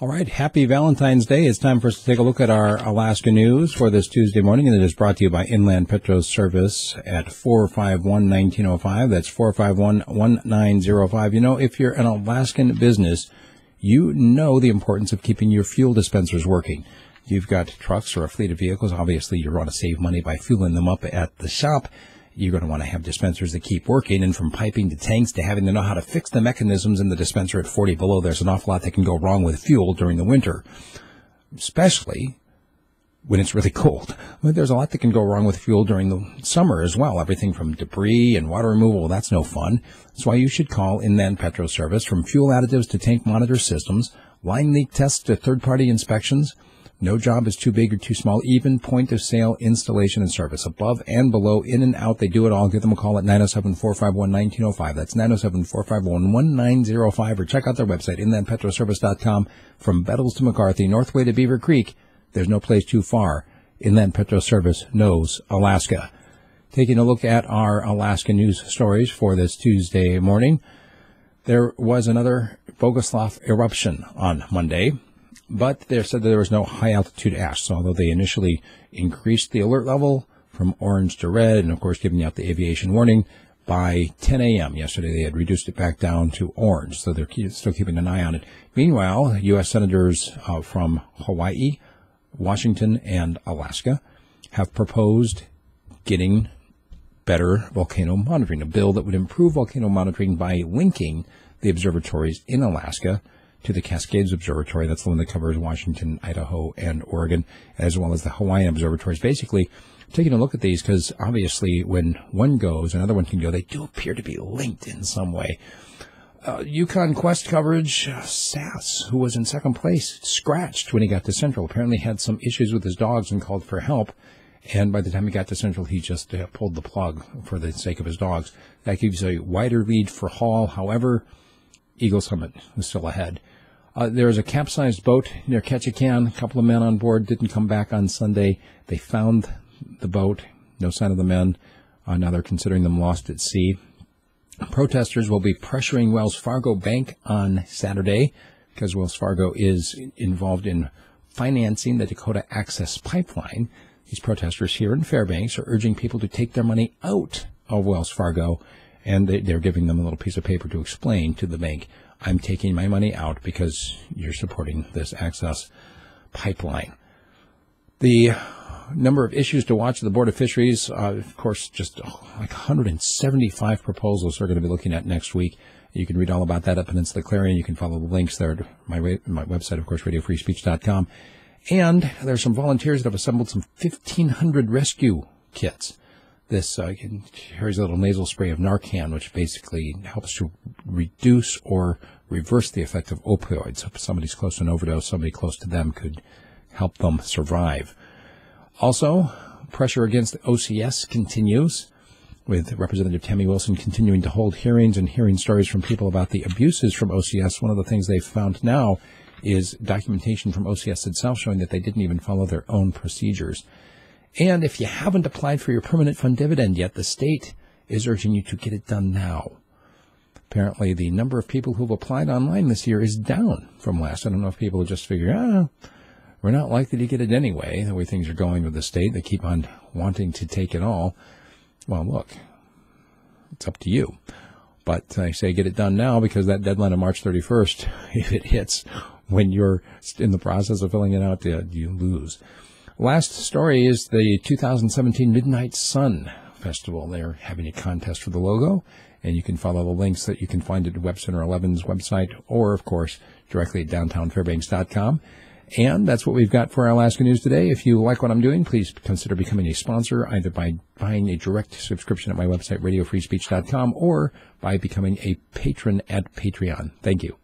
All right, happy Valentine's Day. It's time for us to take a look at our Alaska news for this Tuesday morning, and it is brought to you by Inland Petro Service at 451-1905. That's 451-1905. You know, if you're an Alaskan business, you know the importance of keeping your fuel dispensers working. You've got trucks or a fleet of vehicles. Obviously, you want to save money by fueling them up at the shop. You're going to want to have dispensers that keep working, and from piping to tanks to having to know how to fix the mechanisms in the dispenser at 40 below, there's an awful lot that can go wrong with fuel during the winter, especially when it's really cold. But there's a lot that can go wrong with fuel during the summer as well. Everything from debris and water removal, well, that's no fun. That's why you should call Inland Petro Service. From fuel additives to tank monitor systems, line leak tests to third-party inspections, no job is too big or too small, even point-of-sale installation and service. Above and below, in and out, they do it all. Give them a call at 907-451-1905. That's 907-451-1905. Or check out their website, inlandpetroservice.com. From Bettles to McCarthy, Northway to Beaver Creek, there's no place too far. Inland Petro Service knows Alaska. Taking a look at our Alaska news stories for this Tuesday morning, there was another Bogoslof eruption on Monday. But they said that there was no high-altitude ash. So although they initially increased the alert level from orange to red and, of course, giving out the aviation warning, by 10 a.m. yesterday they had reduced it back down to orange. So they're still keeping an eye on it. Meanwhile, U.S. senators from Hawaii, Washington, and Alaska have proposed getting better volcano monitoring, a bill that would improve volcano monitoring by linking the observatories in Alaska to the Cascades Observatory. That's the one that covers Washington, Idaho, and Oregon, as well as the Hawaiian observatories. Basically, taking a look at these, because obviously when one goes, another one can go. They do appear to be linked in some way. Yukon Quest coverage, Sass, who was in second place, scratched when he got to Central. Apparently had some issues with his dogs and called for help. And by the time he got to Central, he just pulled the plug for the sake of his dogs. That gives a wider lead for Hall. However, Eagle Summit is still ahead. There was a capsized boat near Ketchikan. A couple of men on board didn't come back on Sunday. They found the boat. No sign of the men. Now they're considering them lost at sea. Protesters will be pressuring Wells Fargo Bank on Saturday because Wells Fargo is involved in financing the Dakota Access Pipeline. These protesters here in Fairbanks are urging people to take their money out of Wells Fargo, and they're giving them a little piece of paper to explain to the bank, I'm taking my money out because you're supporting this access pipeline. The number of issues to watch at the Board of Fisheries, of course, just like 175 proposals we're going to be looking at next week. You can read all about that at Peninsula Clarion. You can follow the links there at my website, of course, radiofreespeech.com. And there's some volunteers that have assembled some 1,500 rescue kits. This carries a little nasal spray of Narcan, which basically helps to reduce or reverse the effect of opioids. If somebody's close to an overdose, somebody close to them could help them survive. Also, pressure against OCS continues, with Representative Tammy Wilson continuing to hold hearings and hearing stories from people about the abuses from OCS. One of the things they've found now is documentation from OCS itself showing that they didn't even follow their own procedures. And if you haven't applied for your permanent fund dividend yet, the state is urging you to get it done now. Apparently, the number of people who've applied online this year is down from last. I don't know if people just figure, we're not likely to get it anyway, the way things are going with the state. They keep on wanting to take it all. Well, look, it's up to you. But I say get it done now because that deadline of March 31st, if it hits when you're in the process of filling it out, you lose. Last story is the 2017 Midnight Sun Festival. They're having a contest for the logo, and you can follow the links that you can find at Web Center 11's website or, of course, directly at downtownfairbanks.com. And that's what we've got for our Alaska News today. If you like what I'm doing, please consider becoming a sponsor, either by buying a direct subscription at my website, radiofreespeech.com, or by becoming a patron at Patreon. Thank you.